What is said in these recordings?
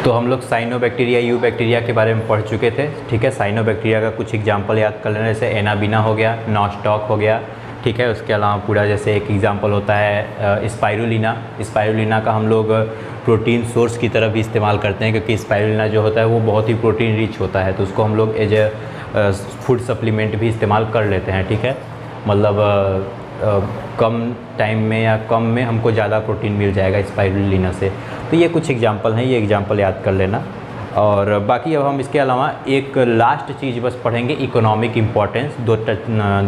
तो हम लोग साइनोबैक्टीरिया यू बैक्टीरिया के बारे में पढ़ चुके थे। ठीक है, साइनोबैक्टीरिया का कुछ एग्जांपल याद कर लेने, जैसे एनाबिना हो गया, नॉस्टॉक हो गया। ठीक है, उसके अलावा पूरा जैसे एक एग्जांपल होता है स्पाइरुलिना। स्पाइरुलिना का हम लोग प्रोटीन सोर्स की तरह भी इस्तेमाल करते हैं, क्योंकि स्पाइरुलिना जो होता है वो बहुत ही प्रोटीन रिच होता है, तो उसको हम लोग एज ए फूड सप्लीमेंट भी इस्तेमाल कर लेते हैं। ठीक है, मतलब कम टाइम में या कम में हमको ज़्यादा प्रोटीन मिल जाएगा स्पाइरुलिना से। तो ये कुछ एग्जांपल हैं, ये एग्जांपल याद कर लेना। और बाकी अब हम इसके अलावा एक लास्ट चीज़ बस पढ़ेंगे, इकोनॉमिक इम्पोर्टेंस। दो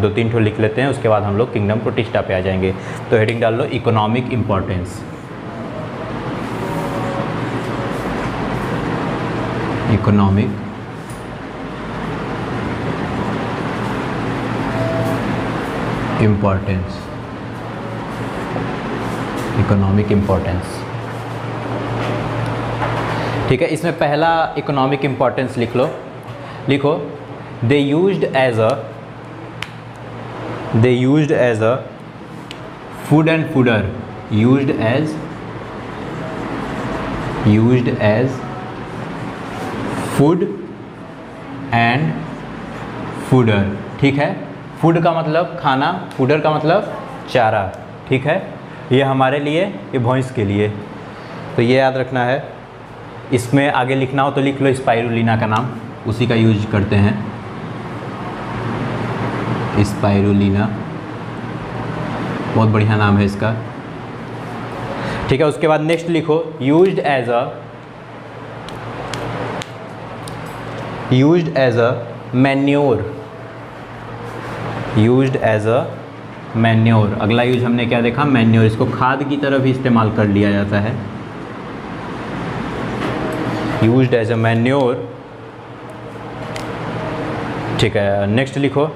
तीन ठो लिख लेते हैं, उसके बाद हम लोग किंगडम प्रोटिस्टा पे आ जाएंगे। तो हेडिंग डाल लो economic importance. Economic importance, economic importance. ठीक है, इसमें पहला इकोनॉमिक इम्पोर्टेंस लिख लो, लिखो they used as a food and fodder, used as food and fodder. ठीक है, फूड का मतलब खाना, फूडर का मतलब चारा। ठीक है, ये हमारे लिए, ये भैंस के लिए, तो ये याद रखना है। इसमें आगे लिखना हो तो लिख लो स्पाइरुलिना का नाम, उसी का यूज करते हैं, स्पाइरुलिना, बहुत बढ़िया नाम है इसका। ठीक है, उसके बाद नेक्स्ट लिखो used as a manure, used as a manure. अगला यूज हमने क्या देखा, मैन्योर। इसको खाद की तरह भी इस्तेमाल कर लिया जाता है, यूज्ड एज अ मैन्योर। ठीक है, नेक्स्ट लिखो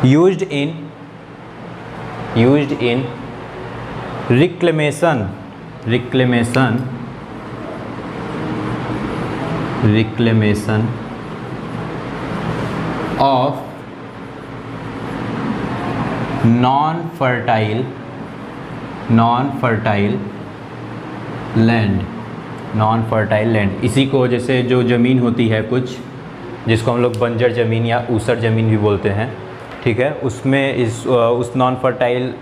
used in reclamation of non fertile land. इसी को जैसे जो ज़मीन होती है कुछ, जिसको हम लोग बंजर ज़मीन या ऊसर ज़मीन भी बोलते हैं। ठीक है, उसमें उस नॉन फर्टाइल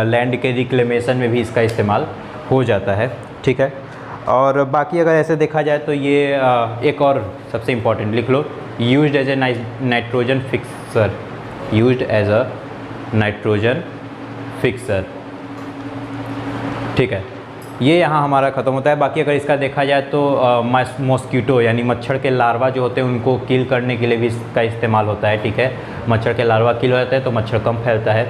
लैंड के रिक्लेमेशन में भी इसका इस्तेमाल हो जाता है। ठीक है, और बाकी अगर ऐसे देखा जाए तो ये एक और सबसे इम्पॉर्टेंट लिख लो, used as a nitrogen fixer, used as a nitrogen fixer. ठीक है, ये यहाँ हमारा ख़त्म होता है। बाकी अगर इसका देखा जाए तो मॉस्कीटो यानी मच्छर के लार्वा जो होते हैं उनको किल करने के लिए भी इसका इस्तेमाल होता है। ठीक है, मच्छर के लार्वा किल हो जाते हैं तो मच्छर कम फैलता है।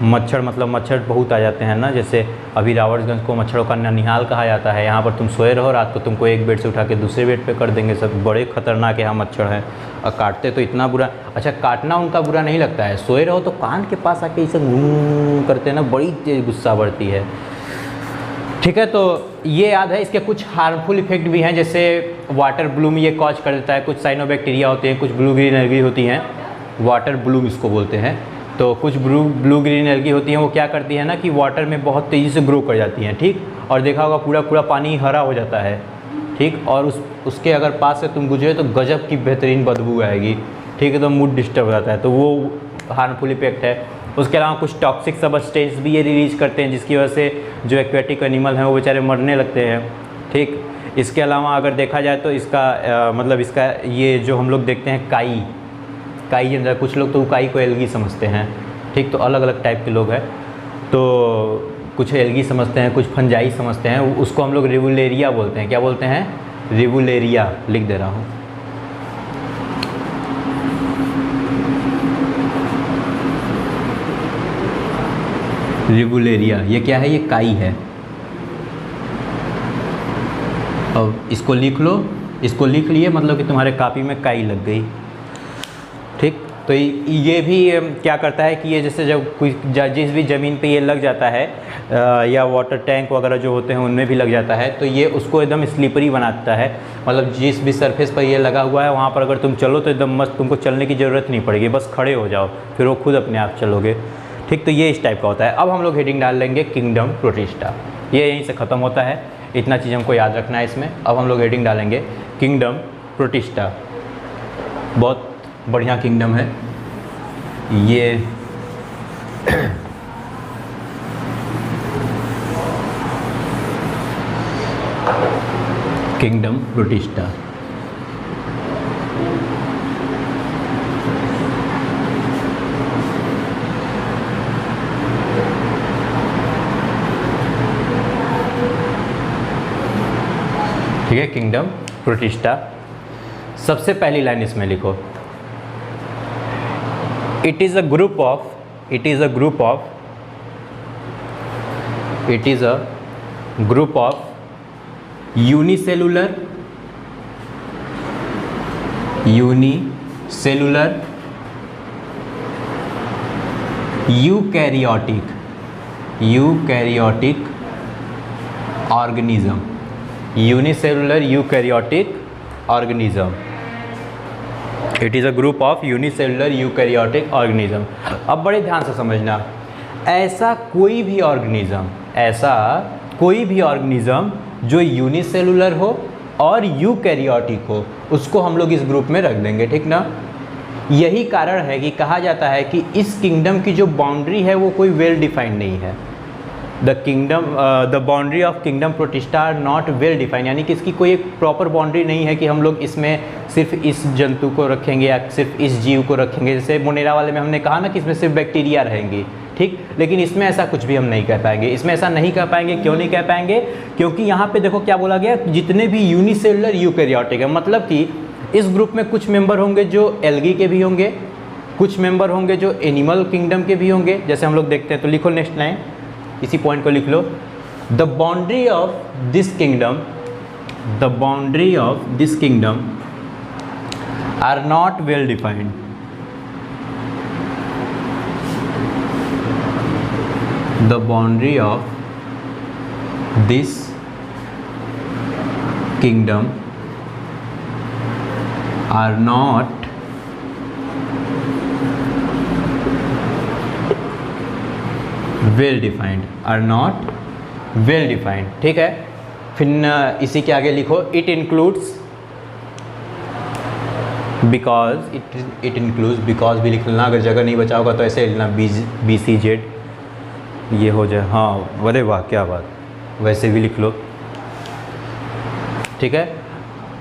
मच्छर मतलब मच्छर बहुत आ जाते हैं ना, जैसे अभी रावर्सगंज को मच्छरों का ननिहाल कहा जाता है। यहाँ पर तुम सोए रहो, रात को तुमको एक बेड से उठा के दूसरे बेड पे कर देंगे। सब बड़े खतरनाक यहाँ मच्छर हैं और काटते तो इतना बुरा। अच्छा, काटना उनका बुरा नहीं लगता है, सोए रहो तो कान के पास आके इसे घूम करते हैं ना, बड़ी तेज गुस्सा बढ़ती है। ठीक है, तो ये याद है। इसके कुछ हार्मफुल इफेक्ट भी हैं, जैसे वाटर ब्लूम ये कॉज कर देता है। कुछ साइनोबैक्टीरिया होते हैं, कुछ ब्लू ग्रीन एल्गी होती हैं, वाटर ब्लूम इसको बोलते हैं। तो कुछ ब्लू ग्रीन एल्गी होती हैं, वो क्या करती है ना कि वाटर में बहुत तेज़ी से ग्रो कर जाती हैं। ठीक, और देखा होगा पूरा पानी हरा हो जाता है। ठीक, और उसके अगर पास से तुम गुजरे तो गजब की बेहतरीन बदबू आएगी। ठीक है, तो मूड डिस्टर्ब हो जाता है, तो वो हार्मफुल इफेक्ट है। उसके अलावा कुछ टॉक्सिक सब्सटेंस भी ये रिलीज करते हैं, जिसकी वजह से जो एक्वेटिक एनिमल हैं वो बेचारे मरने लगते हैं। ठीक, इसके अलावा अगर देखा जाए तो इसका मतलब इसका ये जो हम लोग देखते हैं काई अंदर, कुछ लोग तो काई को एल्गी समझते हैं। ठीक, तो अलग अलग टाइप के लोग हैं, तो कुछ एल्गी समझते हैं, कुछ फंजाई समझते हैं। उसको हम लोग रिवुलेरिया बोलते हैं। क्या बोलते हैं? रिवुलेरिया। लिख दे रहा हूँ, रिवुलेरिया। ये क्या है? ये काई है। अब इसको लिख लो, इसको लिख लिए मतलब कि तुम्हारे कॉपी में काई लग गई। ठीक, तो ये भी क्या करता है कि ये जैसे जब कोई जिस भी ज़मीन पे ये लग जाता है या वाटर टैंक वगैरह जो होते हैं उनमें भी लग जाता है, तो ये उसको एकदम स्लिपरी बनाता है। मतलब जिस भी सरफेस पर ये लगा हुआ है वहाँ पर अगर तुम चलो तो एकदम मस्त, तुमको चलने की ज़रूरत नहीं पड़ेगी, बस खड़े हो जाओ, फिर वो खुद अपने आप चलोगे। ठीक, तो ये इस टाइप का होता है। अब हम लोग हेडिंग डाल लेंगे किंगडम प्रोटिस्टा। ये यहीं से ख़त्म होता है। इतना चीज़ हमको याद रखना है इसमें। अब हम लोग हेडिंग डालेंगे किंगडम प्रोटिस्टा। बहुत बढ़िया किंगडम है ये। Kingdom protista. ठीक है, किंगडम प्रोटिस्टा। सबसे पहली लाइन इसमें लिखो, it is a group of unicellular eukaryotic organism. Unicellular eukaryotic organism. It is a group of unicellular eukaryotic organism. अब बड़े ध्यान से समझना, ऐसा कोई भी ऑर्गेनिज्म जो यूनिसेलुलर हो और यूकैरियोटिक हो, उसको हम लोग इस ग्रुप में रख देंगे, ठीक ना। यही कारण है कि कहा जाता है कि इस किंगडम की जो बाउंड्री है वो कोई वेल डिफाइंड नहीं है। The boundary of kingdom Protista are not well defined, यानी कि इसकी कोई एक प्रॉपर बाउंड्री नहीं है कि हम लोग इसमें सिर्फ इस जंतु को रखेंगे या सिर्फ इस जीव को रखेंगे। जैसे मोनेरा वाले में हमने कहा ना कि इसमें सिर्फ बैक्टीरिया रहेंगी, ठीक। लेकिन इसमें ऐसा कुछ भी हम नहीं कह पाएंगे। इसमें ऐसा नहीं कह पाएंगे, क्यों नहीं कह पाएंगे? क्योंकि यहाँ पे देखो क्या बोला गया, जितने भी यूनिसेलुलर यूकैरियोटिक है, मतलब कि इस ग्रुप में कुछ मेंबर होंगे जो एल्गी के भी होंगे, कुछ मेंबर होंगे जो एनिमल किंगडम के भी होंगे। जैसे हम लोग देखते हैं, तो लिखो नेक्स्ट लाइन, इसी पॉइंट को लिख लो। The boundary of this kingdom are not well defined. The boundary of this kingdom are not well defined, ठीक है। फिर इसी के आगे लिखो, it includes because भी लिख लेना, अगर जगह नहीं बचा होगा तो ऐसे लिखना BCZ ये हो जाए। हाँ, अरे वाह क्या बात, वैसे भी लिख लो, ठीक है।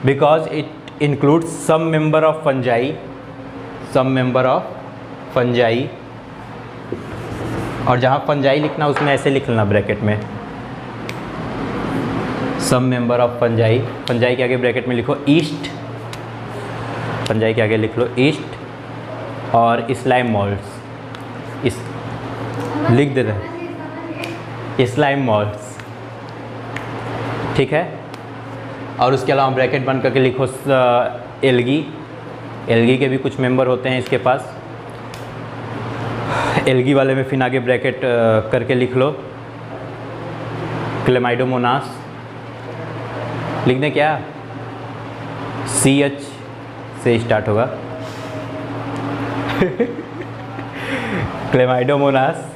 Because it includes some member of fungi, और जहाँ फंजाई लिखना उसमें ऐसे लिख लेना ब्रैकेट में, सम मेंबर ऑफ फंजाई। फंजाई के आगे ब्रैकेट में लिखो ईस्ट, फंजाई के आगे लिख लो ईस्ट, और स्लाइम मोल्ड्स, इस लिख दे रहे स्लाइम मोल्ड्स, ठीक है। और उसके अलावा ब्रैकेट बंद करके लिखो एल्गी के भी कुछ मेंबर होते हैं इसके पास। एल्गी वाले में फिर आगे ब्रैकेट करके लिख लो क्लेमाइडोमोनास, लिख दें क्या, CH से स्टार्ट होगा क्लेमाइडोमोनास।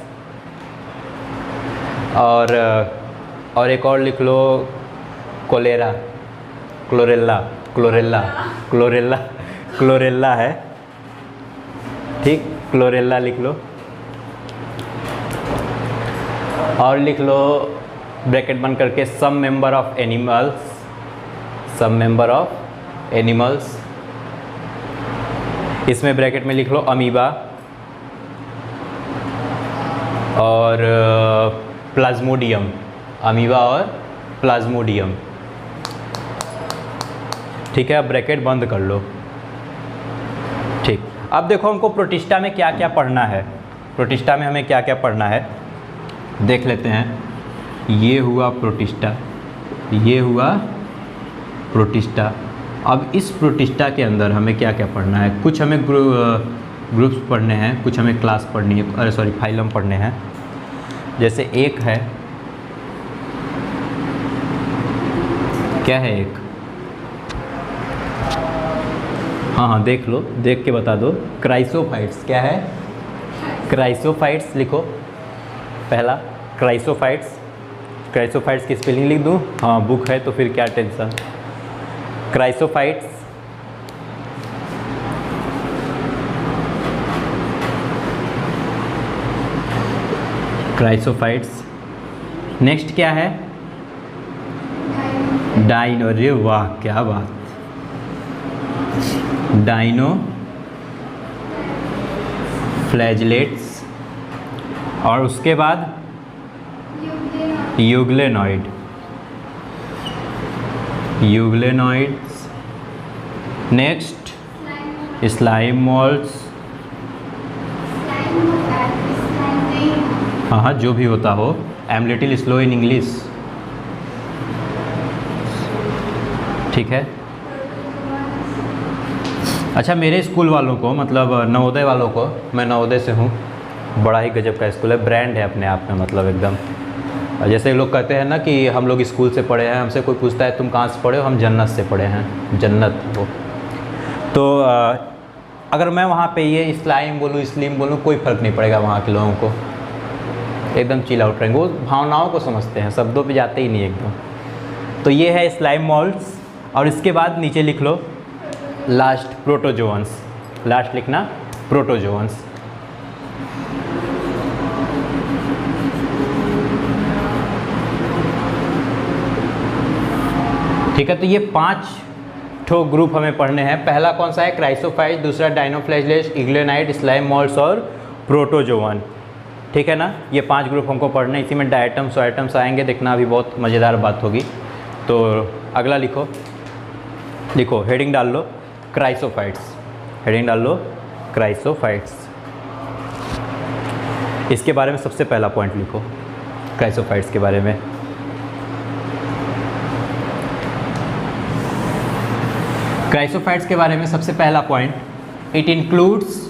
और एक और लिख लो क्लोरेला है, ठीक, क्लोरेला लिख लो। और लिख लो ब्रैकेट बंद करके सम मेंबर ऑफ एनिमल्स, इसमें ब्रैकेट में लिख लो अमीबा और प्लाज्मोडियम, अमीबा और प्लाज्मोडियम, ठीक है। अब ब्रैकेट बंद कर लो, ठीक। अब देखो हमको प्रोटिस्टा में क्या क्या पढ़ना है, प्रोटिस्टा में हमें क्या क्या पढ़ना है देख लेते हैं। ये हुआ प्रोटिस्टा, अब इस प्रोटिस्टा के अंदर हमें क्या क्या पढ़ना है, कुछ हमें ग्रुप्स पढ़ने हैं, कुछ हमें क्लास पढ़नी है, अरे सॉरी फाइलम पढ़ने हैं। जैसे एक है, क्या है एक, हाँ देख लो, देख के बता दो, क्राइसोफाइट्स। क्या है, क्राइसोफाइट्स लिखो पहला, क्राइसोफाइट्स। क्राइसोफाइट्स की स्पेलिंग लिख दूँ? हाँ, बुक है तो फिर क्या टेंशन। Chrysophytes chrysophytes. नेक्स्ट क्या है? डाइनो। अरे वाह, क्या बात। डाइनो फ्लैजलेट्स। और उसके बाद यूग्लेनॉइड। यूग्लेनॉइड्स। Next slime moulds. हाँ हाँ, जो भी होता हो। I am little slow in English, ठीक है। अच्छा, मेरे स्कूल वालों को, मतलब नवोदय वालों को, मैं नवोदय से हूँ, बड़ा ही गजब का स्कूल है, ब्रांड है अपने आप में, मतलब एकदम। जैसे लोग कहते हैं ना कि हम लोग स्कूल से पढ़े हैं, हमसे कोई पूछता है तुम कहाँ से पढ़े हो, हम जन्नत से पढ़े हैं, जन्नत वो। तो अगर मैं वहाँ पे ये स्लाइम बोलूँ, स्लिम बोलूँ, कोई फ़र्क नहीं पड़ेगा वहाँ के लोगों को, एकदम चिल आउट रहेंगे। वो भावनाओं को समझते हैं, शब्दों पे जाते ही नहीं एकदम। तो ये है स्लाइम मोल्ड्स। और इसके बाद नीचे लिख लो लास्ट, प्रोटोजोअन्स। लास्ट लिखना प्रोटोजोअन्स। ठीक है, तो ये 5 ठो ग्रुप हमें पढ़ने हैं। पहला कौन सा है? क्राइसोफाइट। दूसरा डाइनोफ्लैजलेट्स, यूग्लेनाइड, स्लाइम मोल्ड्स और प्रोटोजोअन। ठीक है ना, ये 5 ग्रुप हमको पढ़ने। इसी में डायटम्स वाइटम्स आएंगे, देखना अभी बहुत मज़ेदार बात होगी। तो अगला लिखो, लिखो हेडिंग डाल लो क्राइसोफाइट्स। हेडिंग डाल लो क्राइसोफाइट्स। इसके बारे में सबसे पहला पॉइंट लिखो, क्राइसोफाइट्स के बारे में। क्राइसोफाइट्स के बारे में सबसे पहला point, it includes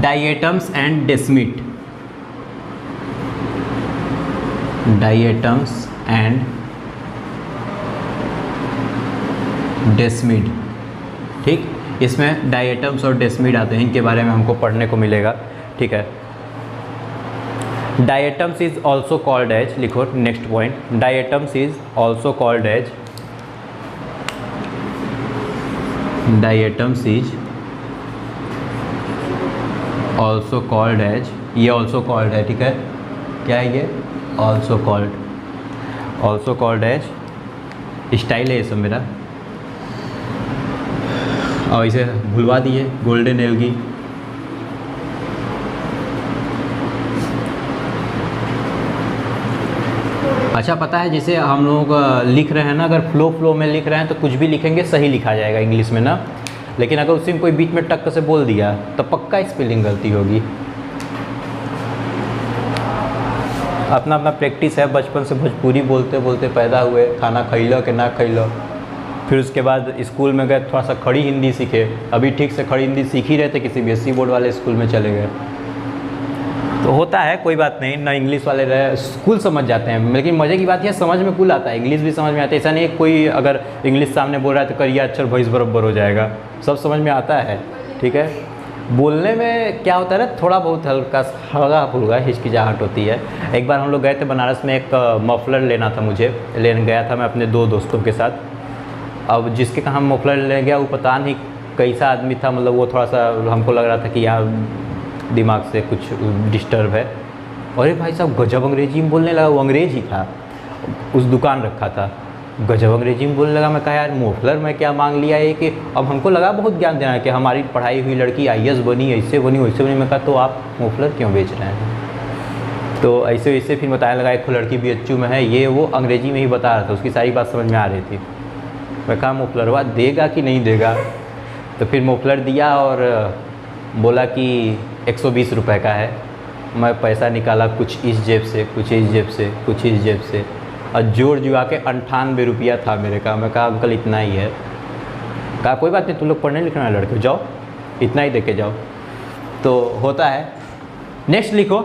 diatoms and desmid. Diatoms and desmid, ठीक। इसमें डायटम्स और डेस्मिड आते हैं, इनके बारे में हमको पढ़ने को मिलेगा, ठीक है। Diatoms is also called as, लिखो next point, diatoms is also called as, diatoms is also called as, ये ऑल्सो कॉल्ड है, ठीक है। क्या है ये? ऑल्सो कॉल्ड एज, स्टाइल है ये सब मेरा। और इसे भुलवा दिए, गोल्डन एल्गी। अच्छा, पता है जैसे हम लोग लिख रहे हैं ना, अगर फ्लो में लिख रहे हैं तो कुछ भी लिखेंगे सही लिखा जाएगा इंग्लिश में ना, लेकिन अगर उसी में कोई बीच में टक से बोल दिया तो पक्का स्पेलिंग गलती होगी। अपना अपना प्रैक्टिस है, बचपन से भोजपुरी बोलते बोलते पैदा हुए, खाना खैलो कि ना खैलो, फिर उसके बाद स्कूल में गए, थोड़ा सा खड़ी हिंदी सीखे, अभी ठीक से खड़ी हिंदी सीख ही रहे थे, किसी CBSE बोर्ड वाले स्कूल में चले गए। तो होता है, कोई बात नहीं ना, इंग्लिश वाले रहे स्कूल समझ जाते हैं, लेकिन मज़े की बात यह समझ में कुल आता है, इंग्लिश भी समझ में आता है। ऐसा नहीं है कोई अगर इंग्लिश सामने बोल रहा है तो करिए अक्षर भैंस बराबर हो जाएगा, सब समझ में आता है, ठीक है। बोलने में क्या होता है ना, थोड़ा बहुत हल्का फुल्का हिचकिचाहट होती है। एक बार हम लोग गए थे बनारस में, एक मफलर लेना था मुझे, लेने गया था मैं अपने 2 दोस्तों के साथ। अब जिसके कहाँ मफलर लेने गया वो पता नहीं कैसा आदमी था, मतलब वो थोड़ा सा हमको लग रहा था कि यार दिमाग से कुछ डिस्टर्ब है। अरे भाई साहब गजब अंग्रेजी में बोलने लगा, वो अंग्रेज ही था, उस दुकान रखा था, गजब अंग्रेजी में बोलने लगा। मैं कहा यार मोफलर में क्या मांग लिया है कि, अब हमको लगा बहुत ज्ञान देना है कि हमारी पढ़ाई हुई लड़की IAS बनी, ऐसे बनी वैसे बनी। मैं कहा तो आप मोफलर क्यों बेच रहे हैं? तो ऐसे वैसे फिर बताने लगा, एक लड़की BHU में है, ये वो अंग्रेजी में ही बता रहा था, उसकी सारी बात समझ में आ रही थी। मैं कहा मोफलरवा देगा कि नहीं देगा? तो फिर मोफलर दिया और बोला कि 120 रुपये का है। मैं पैसा निकाला, कुछ इस जेब से, कुछ इस जेब से, कुछ इस जेब से, और जोड़ जुआ के 98 रुपया था मेरे का। मैं कहा अंकल इतना ही है। कहा कोई बात नहीं, तुम लोग पढ़ने लिखने वाले लड़के जाओ, इतना ही दे के जाओ। तो होता है, नेक्स्ट लिखो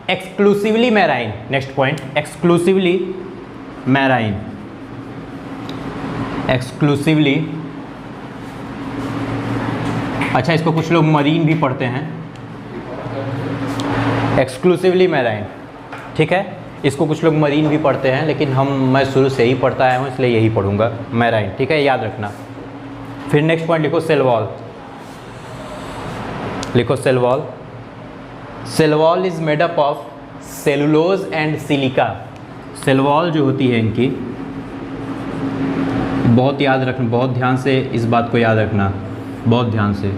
exclusively marine. Next point exclusively marine. Exclusively, अच्छा इसको कुछ लोग मरीन भी पढ़ते हैं। एक्सक्लूसिवली मैराइन, ठीक है, इसको कुछ लोग मरीन भी पढ़ते हैं, लेकिन मैं शुरू से ही पढ़ता आया हूँ इसलिए यही पढ़ूंगा, मैराइन, ठीक है, याद रखना। फिर नेक्स्ट पॉइंट लिखो सेल वॉल। लिखो cell wall. Cell wall is made up of cellulose and silica. Cell wall जो होती है इनकी, बहुत याद रखना, बहुत ध्यान से इस बात को याद रखना, बहुत ध्यान से।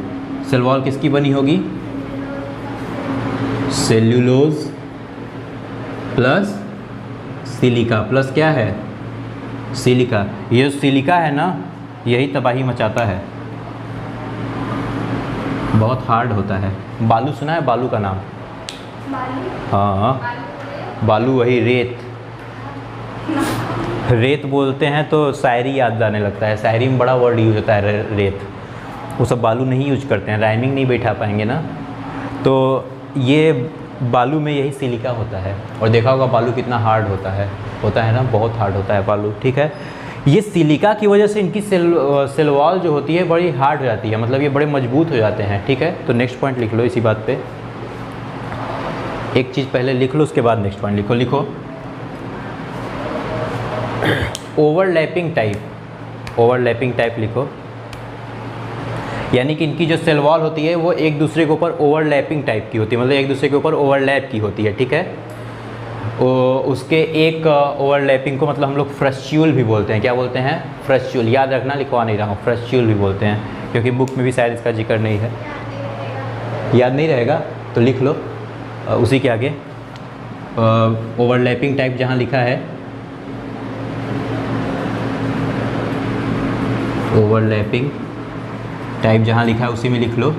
सेल वॉल किसकी बनी होगी? सेल्यूलोज प्लस सिलिका प्लस क्या है? सिलिका। ये सिलिका है ना, यही तबाही मचाता है, बहुत हार्ड होता है। बालू सुना है? बालू का नाम? हाँ, बालू वही रेत। रेत बोलते हैं तो शायरी याद आने लगता है, शायरी में बड़ा वर्ड यूज होता है रेत, वो सब बालू नहीं यूज करते हैं, राइमिंग नहीं बैठा पाएंगे ना। तो ये बालू में यही सिलिका होता है, और देखा होगा बालू कितना हार्ड होता है ना, बहुत हार्ड होता है बालू, ठीक है। ये सिलिका की वजह से इनकी सेल वॉल जो होती है बड़ी हार्ड हो जाती है, मतलब ये बड़े मजबूत हो जाते हैं, ठीक है। तो नेक्स्ट पॉइंट लिख लो इसी बात पे, एक चीज़ पहले लिख लो उसके बाद नेक्स्ट पॉइंट लिखो। लिखो ओवरलैपिंग टाइप। ओवरलैपिंग टाइप लिखो, यानी कि इनकी जो सेल वॉल होती है वो एक दूसरे के ऊपर ओवरलैपिंग टाइप की होती है, मतलब एक दूसरे के ऊपर ओवरलैप की होती है, ठीक है। उसके एक ओवरलैपिंग को मतलब हम लोग फ्रस्ट्यूल भी बोलते हैं। क्या बोलते हैं? फ्रस्ट्यूल। याद रखना, लिखवा नहीं रहा हूँ, फ्रस्ट्यूल भी बोलते हैं, क्योंकि बुक में भी शायद इसका जिक्र नहीं है। याद नहीं रहेगा तो लिख लो उसी के आगे ओवरलैपिंग टाइप जहाँ लिखा है, ओवरलैपिंग टाइप जहाँ लिखा है उसी में लिख लो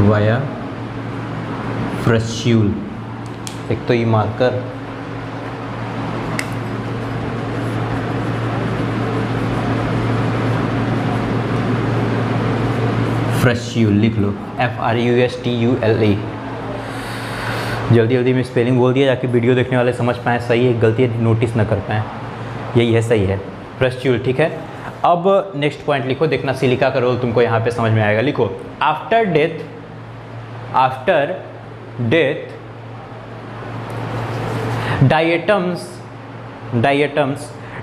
वाया फ्रस्ट्यूल। एक तो ये मार्कर, फ्रस्ट्यूल लिख लो, FRUSTULE। जल्दी जल्दी में स्पेलिंग बोल दिया ताकि वीडियो देखने वाले समझ पाएँ, सही है गलती नोटिस न कर पाएँ, यही है, सही है, फ्रस्ट्यूल, ठीक है। अब नेक्स्ट पॉइंट लिखो, देखना सिलिका का रोल तुमको यहाँ पे समझ में आएगा। लिखो after death diatoms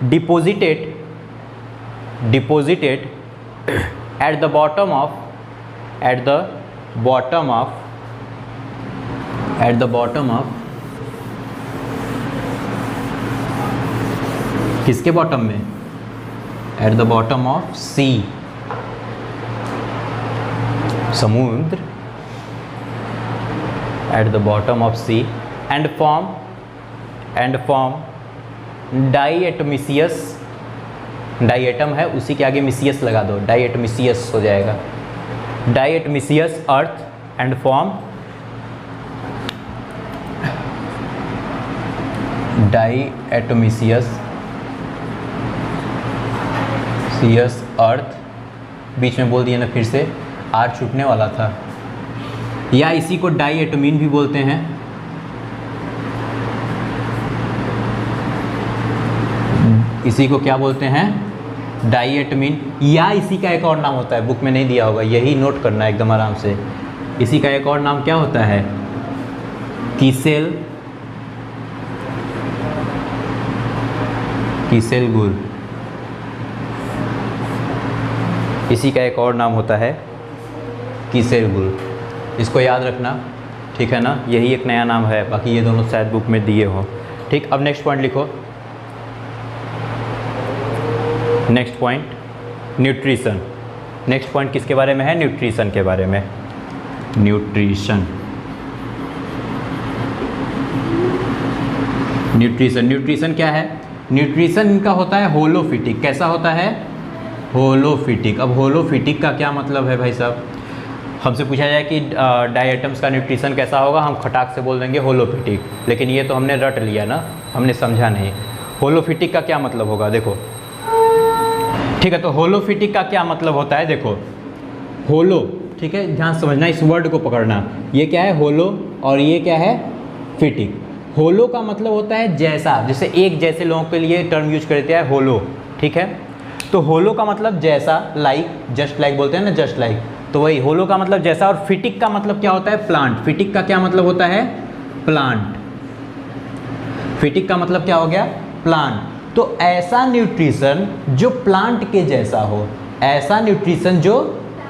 deposited at the bottom of किसके बॉटम में? At the bottom of sea, समुद्र, at the bottom of sea, and form diatomaceous. Diatom है, उसी के आगे मिसियस लगा दो, डाइएटमिसियस हो जाएगा, डाइएटमिसियस अर्थ, एंड फॉर्म डाइएटमिसियस अर्थ, बीच में बोल दिया ना, फिर से आर छूटने वाला था। या इसी को डाइएटमीन भी बोलते हैं, इसी को क्या बोलते हैं? डाइएटमीन। या इसी का एक और नाम होता है, बुक में नहीं दिया होगा, यही नोट करना है एकदम आराम से। इसी का एक और नाम क्या होता है? कीसेल गुर। इसी का एक और नाम होता है कीसेल गुर, इसको याद रखना, ठीक है ना। यही एक नया नाम है, बाकी ये दोनों शायद बुक में दिए हो, ठीक। अब नेक्स्ट पॉइंट लिखो। Next point nutrition. Next point किसके बारे में है? न्यूट्रिशन के बारे में। न्यूट्रिशन क्या है? न्यूट्रिशन इनका होता है होलोफिटिक। कैसा होता है? होलोफिटिक। अब होलोफिटिक का क्या मतलब है भाई साहब? हमसे पूछा जाए कि डाइएटम्स का न्यूट्रिशन कैसा होगा, हम खटाक से बोल देंगे होलोफिटिक, लेकिन ये तो हमने रट लिया ना, हमने समझा नहीं। होलोफिटिक का क्या मतलब होगा देखो, ठीक है। तो होलोफिटिक का क्या मतलब होता है देखो, होलो, ठीक है, ध्यान समझना, इस वर्ड को पकड़ना। ये क्या है? होलो, और ये क्या है? फिटिक। होलो का मतलब होता है जैसा, जैसे एक जैसे लोगों के लिए टर्म यूज करते हैं होलो, ठीक है। तो होलो का मतलब जैसा, लाइक, जस्ट लाइक बोलते हैं ना, जस्ट लाइक, तो वही होलो का मतलब जैसा। और फिटिक का मतलब क्या होता है? प्लांट। फिटिक का क्या मतलब होता है? प्लांट। फिटिक का मतलब क्या हो गया? प्लांट। तो ऐसा न्यूट्रिशन जो प्लांट के जैसा हो, ऐसा न्यूट्रिशन जो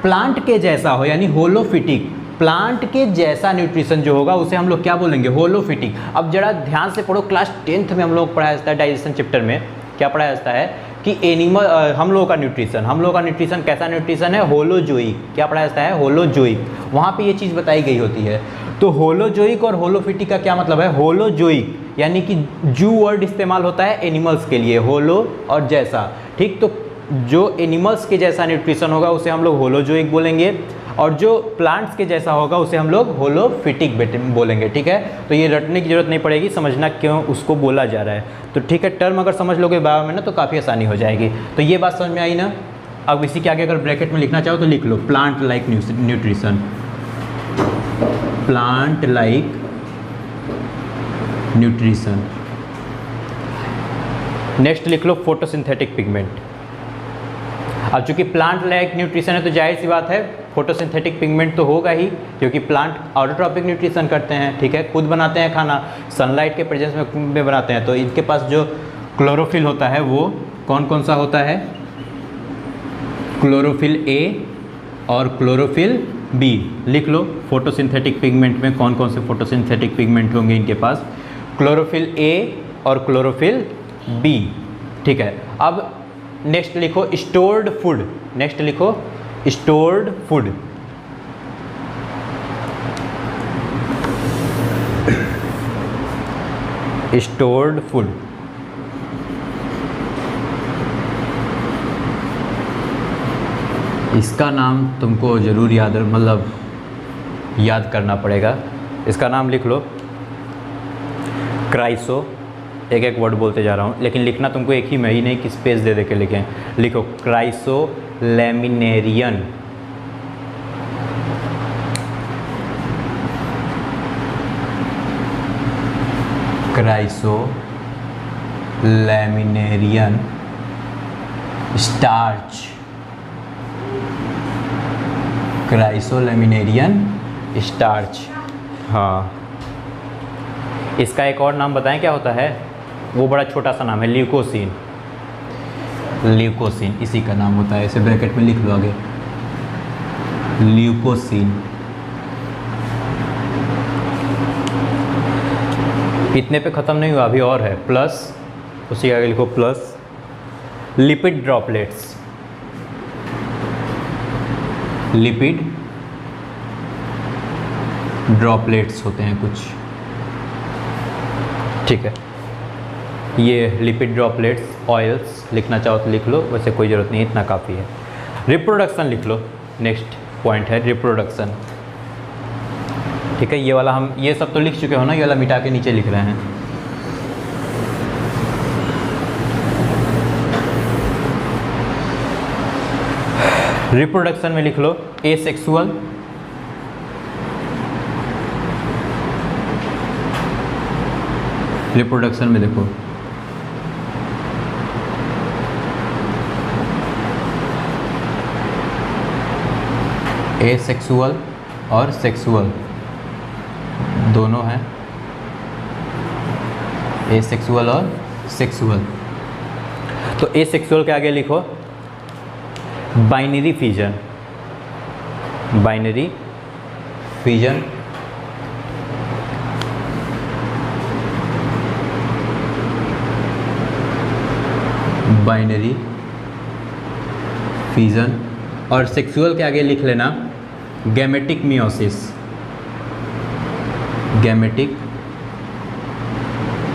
प्लांट के जैसा हो, यानी होलोफिटिक। प्लांट के जैसा न्यूट्रिशन जो होगा उसे हम लोग क्या बोलेंगे? होलोफिटिक। अब जरा ध्यान से पढ़ो, क्लास 10th में हम लोग पढ़ाया जाता है डाइजेशन चैप्टर में, क्या पढ़ाया जाता है कि एनिमल, हम लोगों का न्यूट्रिशन कैसा न्यूट्रिशन है? होलोजोइक। क्या पढ़ाया जाता है? होलोजोइक। वहाँ पे ये चीज़ बताई गई होती है। तो होलोजोइक और होलोफिटिक का क्या मतलब है? होलोजोइक यानी कि जू वर्ड इस्तेमाल होता है एनिमल्स के लिए, होलो और जैसा, ठीक। तो जो एनिमल्स के जैसा न्यूट्रिशन होगा उसे हम लोग होलोजोइक बोलेंगे, और जो प्लांट्स के जैसा होगा उसे हम लोग होलोफिटिक बोलेंगे, ठीक है। तो ये रटने की जरूरत नहीं पड़ेगी, समझना क्यों उसको बोला जा रहा है। तो ठीक है, टर्म अगर समझ लोगे बायो में ना तो काफ़ी आसानी हो जाएगी। तो ये बात समझ में आई ना। अब इसी के आगे अगर ब्रैकेट में लिखना चाहो तो लिख लो plant like nutrition, plant like nutrition. Next लिख लो फोटोसिंथेटिक पिगमेंट। अब चूंकि प्लांट लाइक न्यूट्रिशन है तो जाहिर सी बात है फोटोसिंथेटिक पिगमेंट तो होगा ही, क्योंकि प्लांट ऑटोट्रॉपिक न्यूट्रिशन करते हैं, ठीक है, खुद बनाते हैं खाना, सनलाइट के प्रेजेंस में बनाते हैं। तो इनके पास जो क्लोरोफिल होता है वो कौन कौन सा होता है? क्लोरोफिल ए और क्लोरोफिल बी। लिख लो फोटोसिंथेटिक पिगमेंट में कौन कौन से फोटोसिंथेटिक पिगमेंट होंगे इनके पास? क्लोरोफिल ए और क्लोरोफिल बी, ठीक है। अब नेक्स्ट लिखो स्टोर्ड फूड। नेक्स्ट लिखो स्टोर्ड फूड। Stored food. इसका नाम तुमको जरूर याद, मतलब याद करना पड़ेगा। इसका नाम लिख लो क्राइसो। एक एक वर्ड बोलते जा रहा हूँ, लेकिन लिखना तुमको एक ही में ही नहीं कि स्पेस दे दे के लिखें। लिखो chrysolaminarin. Chrysolaminarin starch. Chrysolaminarin starch. हाँ, इसका एक और नाम बताएं क्या होता है? वो बड़ा छोटा सा नाम है, ल्यूकोसिन। ल्यूकोसिन इसी का नाम होता है, इसे ब्रैकेट में लिख लो आगे, ल्यूकोसिन। इतने पे ख़त्म नहीं हुआ, अभी और है प्लस, उसी के आगे लिखो plus lipid droplets. Lipid droplets होते हैं कुछ, ठीक है। ये लिपिड ड्रॉपलेट्स, ऑयल्स लिखना चाहो तो लिख लो, वैसे कोई ज़रूरत नहीं, इतना काफ़ी है। रिप्रोडक्शन लिख लो, नेक्स्ट पॉइंट है रिप्रोडक्शन, ठीक है। ये वाला हम ये सब तो लिख चुके हो ना, ये वाला मिटा के नीचे लिख रहे हैं। रिप्रोडक्शन में लिख लो एसेक्सुअल, रिप्रोडक्शन में देखो एसेक्सुअल और सेक्सुअल दोनों हैं, एसेक्सुअल और सेक्सुअल। तो एसेक्सुअल के आगे लिखो binary fission. Binary fission, binary fission. और सेक्सुअल के आगे लिख लेना गैमेटिक मियोसिस। Gametic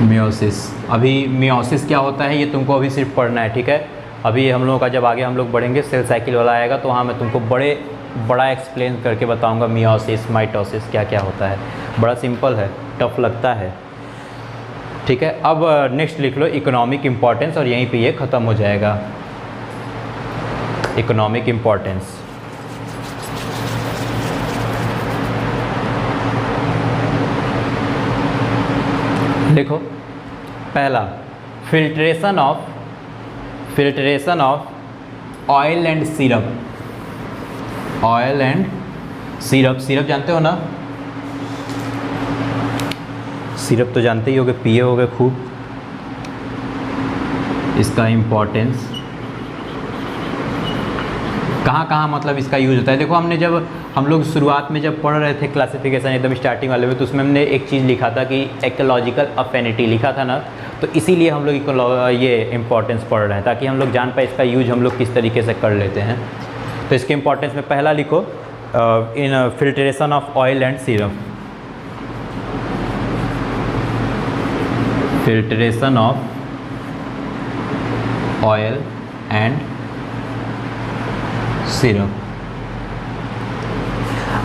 meiosis. अभी मियोसिस क्या होता है ये तुमको अभी सिर्फ पढ़ना है, ठीक है। अभी हम लोगों का जब आगे हम लोग बढ़ेंगे सेल साइकिल वाला आएगा तो वहाँ मैं तुमको बड़ा एक्सप्लेन करके बताऊंगा मियोसिस माइटोसिस क्या क्या होता है। बड़ा सिंपल है, टफ लगता है, ठीक है। अब नेक्स्ट लिख लो इकोनॉमिक इम्पोर्टेंस, और यहीं पे ये ख़त्म हो जाएगा। इकोनॉमिक इम्पोर्टेंस, देखो पहला filtration of oil and syrup. Oil and syrup जानते हो ना, सिरप तो जानते ही होगे, पिए होगे खूब। इसका इम्पोर्टेंस कहाँ कहाँ मतलब इसका यूज़ होता है। देखो हम लोग शुरुआत में जब पढ़ रहे थे क्लासिफिकेशन एकदम स्टार्टिंग वाले में, तो उसमें हमने एक चीज़ लिखा था कि इकोलॉजिकल अफिनिटी लिखा था ना, तो इसीलिए हम लोग ये इम्पोर्टेंस पढ़ रहे हैं ताकि हम लोग जान पाए इसका यूज हम लोग किस तरीके से कर लेते हैं। तो इसके इम्पोर्टेंस में पहला लिखो in filtration of oil and syrup. Filtration of oil and syrup.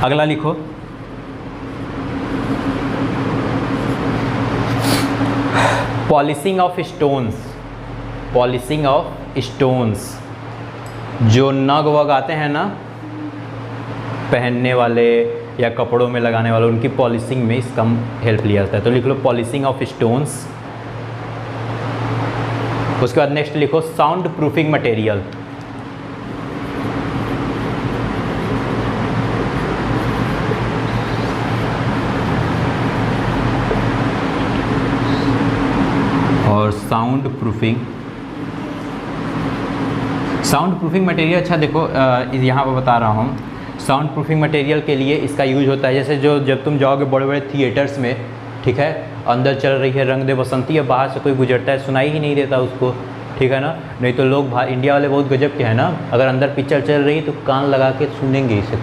अगला लिखो polishing of stones. Polishing of stones, जो नग वग आते हैं ना पहनने वाले या कपड़ों में लगाने वाले, उनकी पॉलिशिंग में इसका हेल्प लिया जाता है। तो लिख लो पॉलिशिंग ऑफ स्टोन्स। उसके बाद नेक्स्ट लिखो साउंड प्रूफिंग मटेरियल। और साउंड प्रूफिंग मटेरियल, अच्छा देखो यहाँ पर बता रहा हूँ, साउंड प्रूफिंग मटेरियल के लिए इसका यूज होता है जैसे जब तुम जाओगे बड़े बड़े थिएटर्स में, ठीक है, अंदर चल रही है रंग दे बसंती है, बाहर से कोई गुजरता है सुनाई ही नहीं देता उसको, ठीक है ना। नहीं तो लोग बाहर, इंडिया वाले बहुत गजब के हैं ना, अगर अंदर पिक्चर चल रही है तो कान लगा के सुनेंगे इसे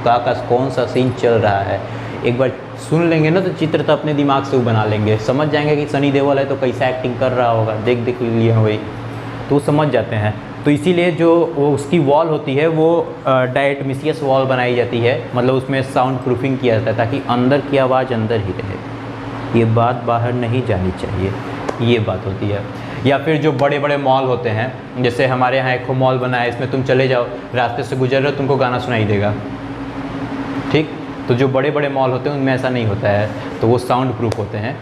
कौन सा सीन चल रहा है। एक बार सुन लेंगे ना तो चित्र तो अपने दिमाग से वो बना लेंगे, समझ जाएंगे कि सनी देओल है तो कैसा एक्टिंग कर रहा होगा, देख लिए वही, तो वो समझ जाते हैं। तो इसीलिए जो वो उसकी वॉल होती है वो डायटमिसियस वॉल बनाई जाती है, मतलब उसमें साउंड प्रूफिंग किया जाता है ताकि अंदर की आवाज़ अंदर ही रहे, ये बात बाहर नहीं जानी चाहिए, ये बात होती है। या फिर जो बड़े बड़े मॉल होते हैं, जैसे हमारे यहाँ एक मॉल बना है, इसमें तुम चले जाओ, रास्ते से गुजर रहे हो, तुमको गाना सुनाई देगा, ठीक। तो जो बड़े बड़े मॉल होते हैं उनमें ऐसा नहीं होता है, तो वो साउंड प्रूफ होते हैं,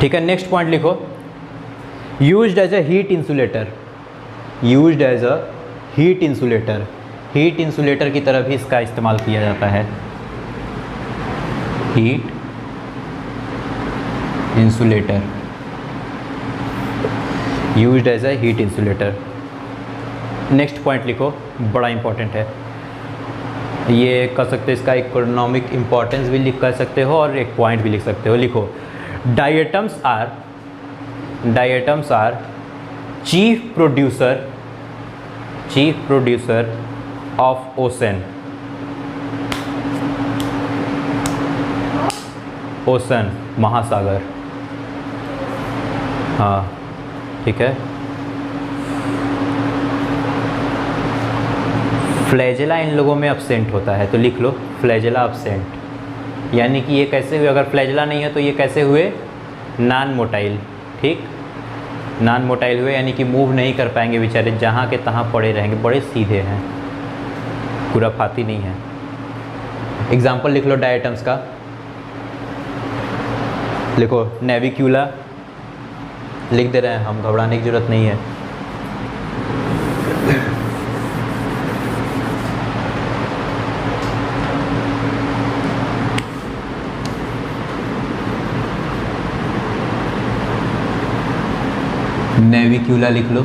ठीक है। नेक्स्ट पॉइंट लिखो used as a heat insulator. Used as a heat insulator, heat insulator की तरह भी इसका इस्तेमाल किया जाता है। Heat insulator, used as a heat insulator. Next point लिखो, बड़ा इंपॉर्टेंट है, ये कर सकते हो, इसका इकोनॉमिक इम्पोर्टेंस भी लिख कर सकते हो और एक पॉइंट भी लिख सकते हो। लिखो diatoms are chief producer of ocean. Ocean महासागर, हाँ ठीक है। फ्लैजेला इन लोगों में अब्सेंट होता है, तो लिख लो फ्लैजेला अब्सेंट, यानी कि ये कैसे हुए, अगर फ्लैजेला नहीं है तो ये कैसे हुए, नॉन मोटाइल, ठीक, नॉन मोटाइल हुए, यानी कि मूव नहीं कर पाएंगे बेचारे, जहाँ के तहाँ पड़े रहेंगे, बड़े सीधे हैं, खुराफाती नहीं है। एग्जाम्पल लिख लो डायटम्स का, लिखो नेविक्यूला, लिख दे रहे हैं हम, घबराने की ज़रूरत नहीं है। नेविक्यूला लिख लो,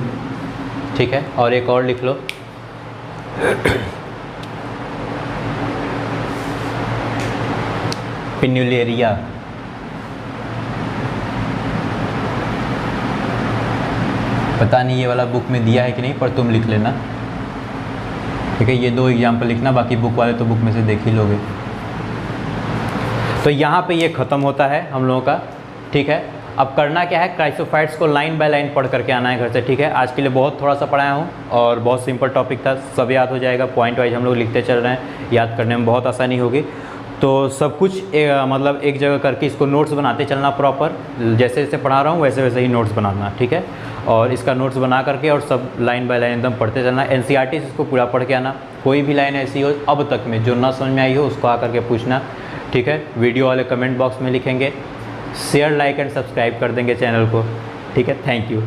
ठीक है, और एक और लिख लो पिन्यूलेरिया, पता नहीं ये वाला बुक में दिया है कि नहीं, पर तुम लिख लेना, ठीक है। ये दो एग्जाम्पल लिखना, बाकी बुक वाले तो बुक में से देख ही लोगे। तो यहाँ पे ये ख़त्म होता है हम लोगों का, ठीक है। अब करना क्या है, क्राइसोफाइट्स को लाइन बाय लाइन पढ़ करके आना है घर से, ठीक है। आज के लिए बहुत थोड़ा सा पढ़ाया हूँ और बहुत सिंपल टॉपिक था, सब याद हो जाएगा, पॉइंट वाइज हम लोग लिखते चल रहे हैं, याद करने में बहुत आसानी होगी। तो सब कुछ मतलब एक जगह करके इसको नोट्स बनाते चलना प्रॉपर, जैसे जैसे पढ़ा रहा हूँ वैसे वैसे ही नोट्स बनाना, ठीक है। और इसका नोट्स बना करके और सब लाइन बाय लाइन एकदम पढ़ते चलना। एनसीईआरटी से इसको पूरा पढ़ के आना, कोई भी लाइन ऐसी हो अब तक में जो ना समझ में आई हो उसको आकर के पूछना, ठीक है। वीडियो वाले कमेंट बॉक्स में लिखेंगे, शेयर लाइक एंड सब्सक्राइब कर देंगे चैनल को। ठीक है, थैंक यू।